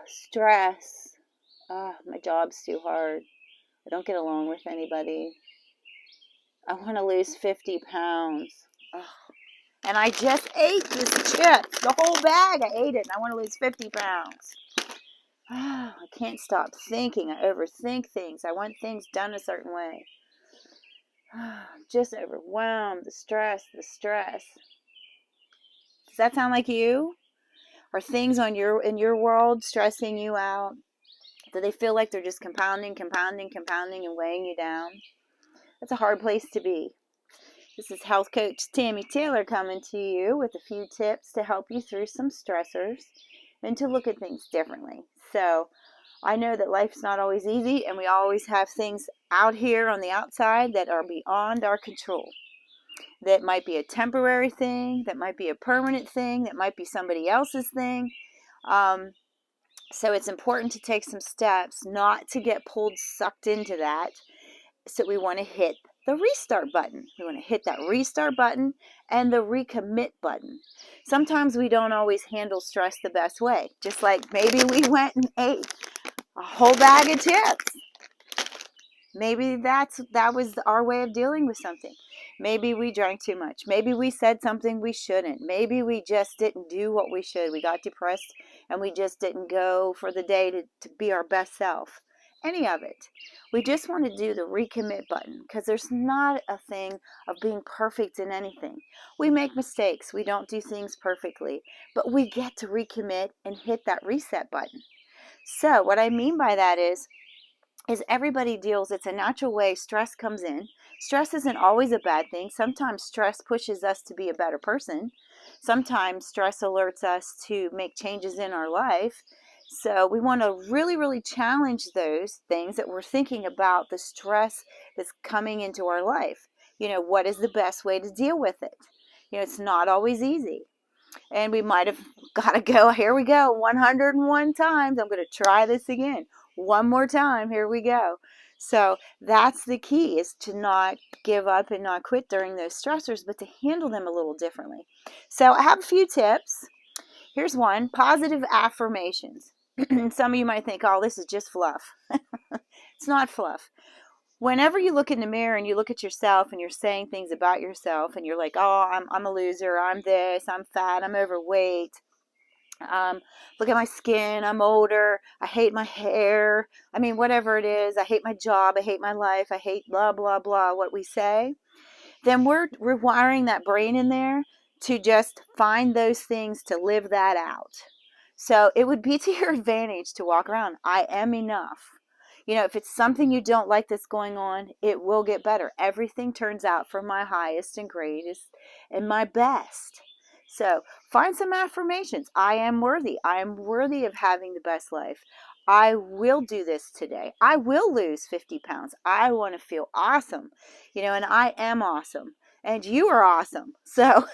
Stress. My job's too hard. I don't get along with anybody. I want to lose 50 pounds. Ugh. And I just ate this chips, the whole bag. I ate it, and I want to lose 50 pounds. I can't stop thinking. I overthink things. I want things done a certain way. Just overwhelmed. The stress. Does that sound like you? Are things in your world stressing you out? Do they feel like they're just compounding, and weighing you down? That's a hard place to be. This is Health Coach Tammy Taylor coming to you with a few tips to help you through some stressors and to look at things differently. So I know that life's not always easy, and we always have things out here on the outside that are beyond our control. That might be a temporary thing, that might be a permanent thing, that might be somebody else's thing. So it's important to take some steps not to get sucked into that. So we want to hit the restart button. We want to hit that restart button and the recommit button. Sometimes we don't always handle stress the best way. Just like maybe we went and ate a whole bag of chips. Maybe that was our way of dealing with something. Maybe we drank too much. Maybe we said something we shouldn't. Maybe we just didn't do what we should. We got depressed and we just didn't go for the day to be our best self. Any of it. We just want to do the recommit button because there's not a thing of being perfect in anything. We make mistakes. We don't do things perfectly. But we get to recommit and hit that reset button. So what I mean by that is everybody deals, it's a natural way stress comes in. Stress isn't always a bad thing. Sometimes stress pushes us to be a better person. Sometimes stress alerts us to make changes in our life. So we want to really, really challenge those things that we're thinking about, the stress that's coming into our life. What is the best way to deal with it? It's not always easy. And we might have got to go, here we go, 101 times. I'm going to try this again. One more time, here we go. So that's the key, is to not give up and not quit during those stressors, but to handle them a little differently. So I have a few tips. Here's one, positive affirmations. Some of you might think, oh, this is just fluff. It's not fluff. Whenever you look in the mirror and you look at yourself and you're saying things about yourself and you're like, oh, I'm a loser, I'm this, I'm fat, I'm overweight, look at my skin, I'm older, I hate my hair, whatever it is, I hate my job, I hate my life, I hate blah, blah, blah, what we say, then we're rewiring that brain in there to just find those things to live that out. So it would be to your advantage to walk around, I am enough. If it's something you don't like that's going on, it will get better. Everything turns out for my highest and greatest and my best. So find some affirmations. I am worthy. I am worthy of having the best life. I will do this today. I will lose 50 pounds. I want to feel awesome. And I am awesome. And you are awesome. So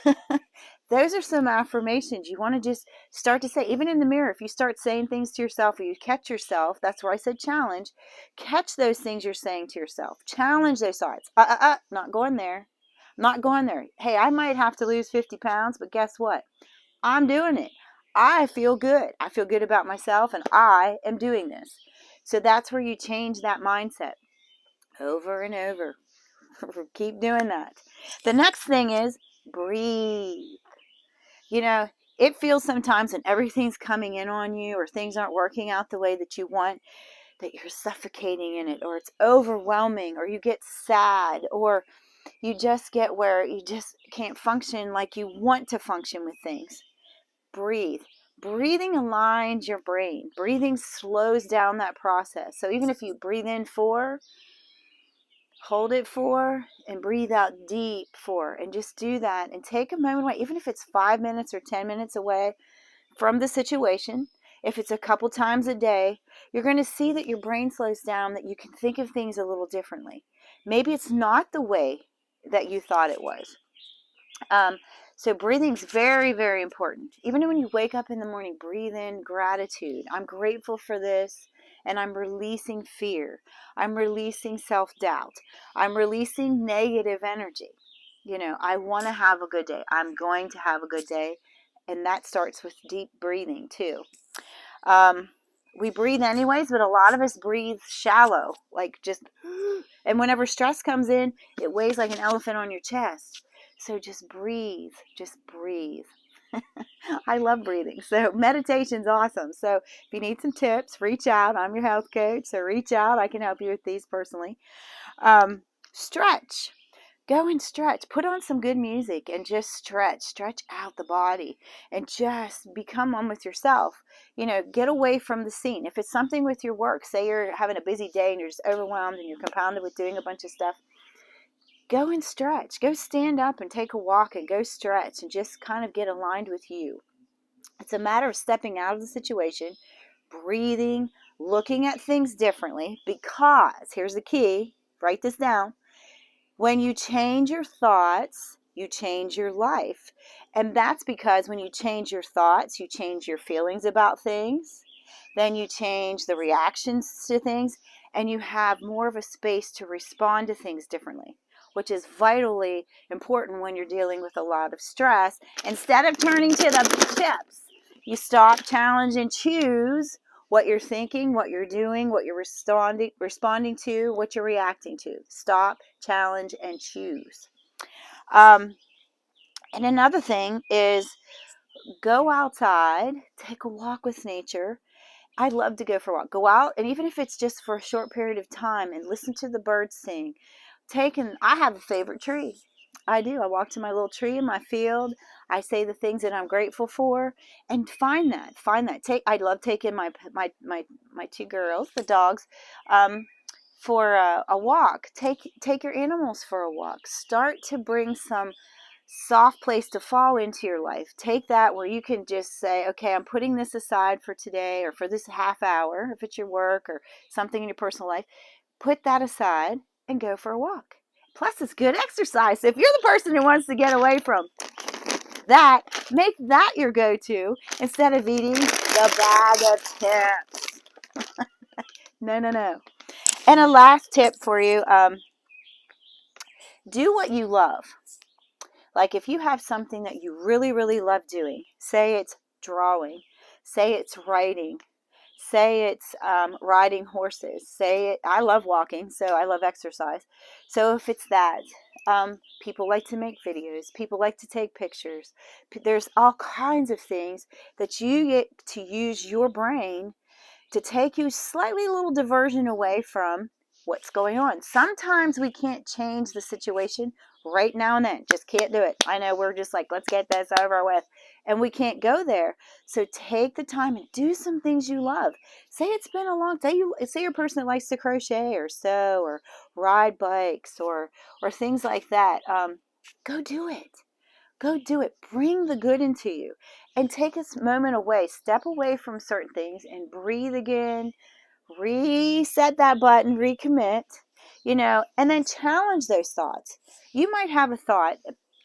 those are some affirmations you want to just start to say, even in the mirror. If you start saying things to yourself, or you catch yourself, that's where I said challenge. Catch those things you're saying to yourself. Challenge those thoughts. Not going there. Not going there. Hey, I might have to lose 50 pounds, but guess what? I'm doing it. I feel good. I feel good about myself, and I am doing this. So that's where you change that mindset over and over. Keep doing that. The next thing is breathe. It feels sometimes when everything's coming in on you, or things aren't working out the way that you want, that you're suffocating in it, or it's overwhelming, or you get sad, or you just get where you just can't function like you want to function with things. Breathe. Breathing aligns your brain. Breathing slows down that process. So even if you breathe in 4, hold it 4, and breathe out deep 4, and just do that and take a moment away, even if it's 5 minutes or 10 minutes away from the situation. If it's a couple times a day, you're going to see that your brain slows down, that you can think of things a little differently. Maybe it's not the way that you thought it was. So breathing is very, very important. Even when you wake up in the morning, breathe in gratitude. I'm grateful for this, and I'm releasing fear. I'm releasing self-doubt. I'm releasing negative energy. I want to have a good day. I'm going to have a good day. And that starts with deep breathing too. We breathe anyways, but a lot of us breathe shallow, like just, and whenever stress comes in, it weighs like an elephant on your chest. So just breathe, just breathe. I love breathing. So meditation's awesome. So if you need some tips, reach out. I'm your health coach. So reach out. I can help you with these personally. Stretch. Go and stretch. Put on some good music and just stretch out the body and just become one with yourself. Get away from the scene. If it's something with your work, say you're having a busy day and you're just overwhelmed and you're compounded with doing a bunch of stuff, go and stretch. Go stand up and take a walk and go stretch and just kind of get aligned with you. It's a matter of stepping out of the situation, breathing, looking at things differently, because here's the key, write this down. When you change your thoughts, you change your life. And that's because when you change your thoughts, you change your feelings about things. Then you change the reactions to things, and you have more of a space to respond to things differently, which is vitally important when you're dealing with a lot of stress. Instead of turning to the tips, you stop, challenge, and choose what you're thinking, what you're doing, what you're responding to, what you're reacting to. Stop, challenge, and choose. And another thing is go outside, take a walk with nature. I love to go for a walk. Go out, and even if it's just for a short period of time, and listen to the birds sing. I have a favorite tree. I do. I walk to my little tree in my field. I say the things that I'm grateful for, and find that. I love taking my two girls, the dogs, for a walk. Take your animals for a walk. Start to bring some soft place to fall into your life. Take that where you can just say, okay, I'm putting this aside for today or for this half hour, if it's your work or something in your personal life. Put that aside and go for a walk. Plus, it's good exercise. So if you're the person who wants to get away from that, make that your go-to instead of eating the bag of tips. No. And a last tip for you, do what you love. Like if you have something that you really, really love doing, say it's drawing, say it's writing, say it's riding horses, I love walking, so I love exercise. So if it's that, people like to make videos, people like to take pictures. There's all kinds of things that you get to use your brain to take you slightly a little diversion away from what's going on. Sometimes we can't change the situation right now and then. Just can't do it. I know we're just like, let's get this over with. And we can't go there. So take the time and do some things you love. Say it's been a long day. Say you're a person that likes to crochet or sew or ride bikes or things like that. Go do it. Go do it. Bring the good into you and take a moment away. Step away from certain things and breathe again. Reset that button, recommit, and then challenge those thoughts. You might have a thought.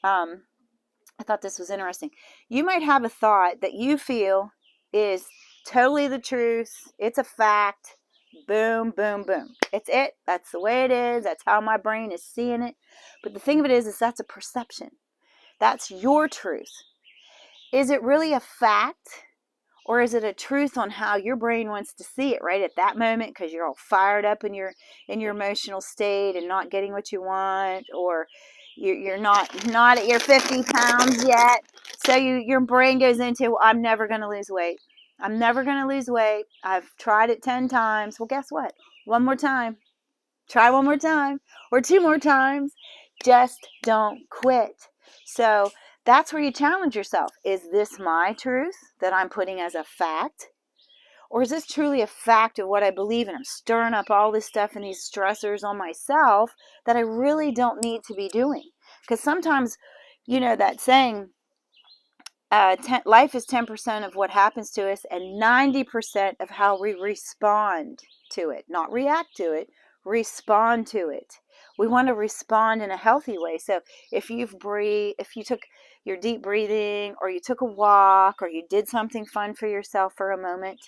I thought this was interesting. You might have a thought that you feel is totally the truth. It's a fact. Boom, boom, boom. It's it. That's the way it is. That's how my brain is seeing it. But the thing of it is that's a perception. That's your truth. Is it really a fact? Or is it a truth on how your brain wants to see it right at that moment because you're all fired up in your emotional state and not getting what you want, or you're not at your 50 pounds yet. So your brain goes into, well, I'm never going to lose weight. I'm never going to lose weight. I've tried it 10 times. Well, guess what? One more time. Try one more time or 2 more times. Just don't quit. So that's where you challenge yourself. Is this my truth that I'm putting as a fact? Or is this truly a fact of what I believe, and I'm stirring up all this stuff and these stressors on myself that I really don't need to be doing? Because sometimes, that saying, life is 10% of what happens to us and 90% of how we respond to it. Not react to it, respond to it. We want to respond in a healthy way. So if you took your deep breathing, or you took a walk, or you did something fun for yourself for a moment,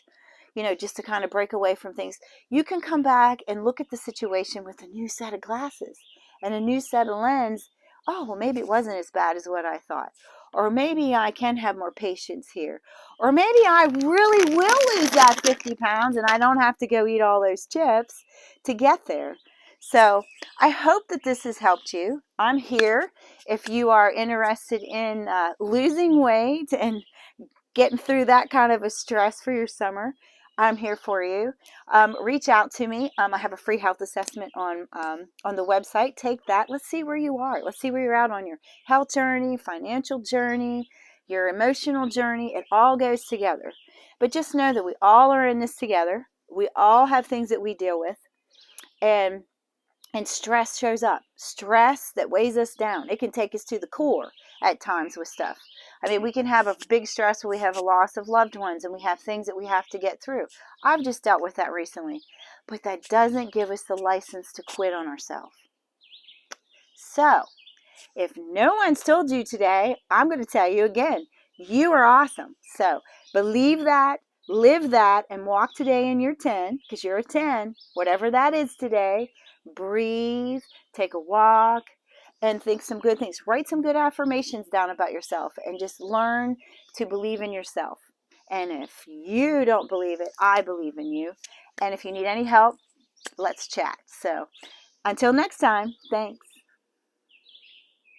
just to kind of break away from things, you can come back and look at the situation with a new set of glasses and a new set of lens. Oh, well, maybe it wasn't as bad as what I thought. Or maybe I can have more patience here. Or maybe I really will lose that 50 pounds and I don't have to go eat all those chips to get there. So I hope that this has helped you. I'm here if you are interested in losing weight and getting through that kind of a stress for your summer. I'm here for you. Reach out to me. I have a free health assessment on the website. Take that. Let's see where you are. Let's see where you're at on your health journey, financial journey, your emotional journey. It all goes together. But just know that we all are in this together. We all have things that we deal with. And stress shows up. Stress that weighs us down. It can take us to the core at times with stuff. I mean, we can have a big stress where we have a loss of loved ones and we have things that we have to get through. I've just dealt with that recently. But that doesn't give us the license to quit on ourselves. So, if no one's told you today, I'm going to tell you again. You are awesome. So, believe that, live that, and walk today in your 10, because you're a 10, whatever that is today. Breathe, take a walk, and think some good things. Write some good affirmations down about yourself and just learn to believe in yourself. And if you don't believe it, I believe in you. And if you need any help, let's chat. So until next time, thanks.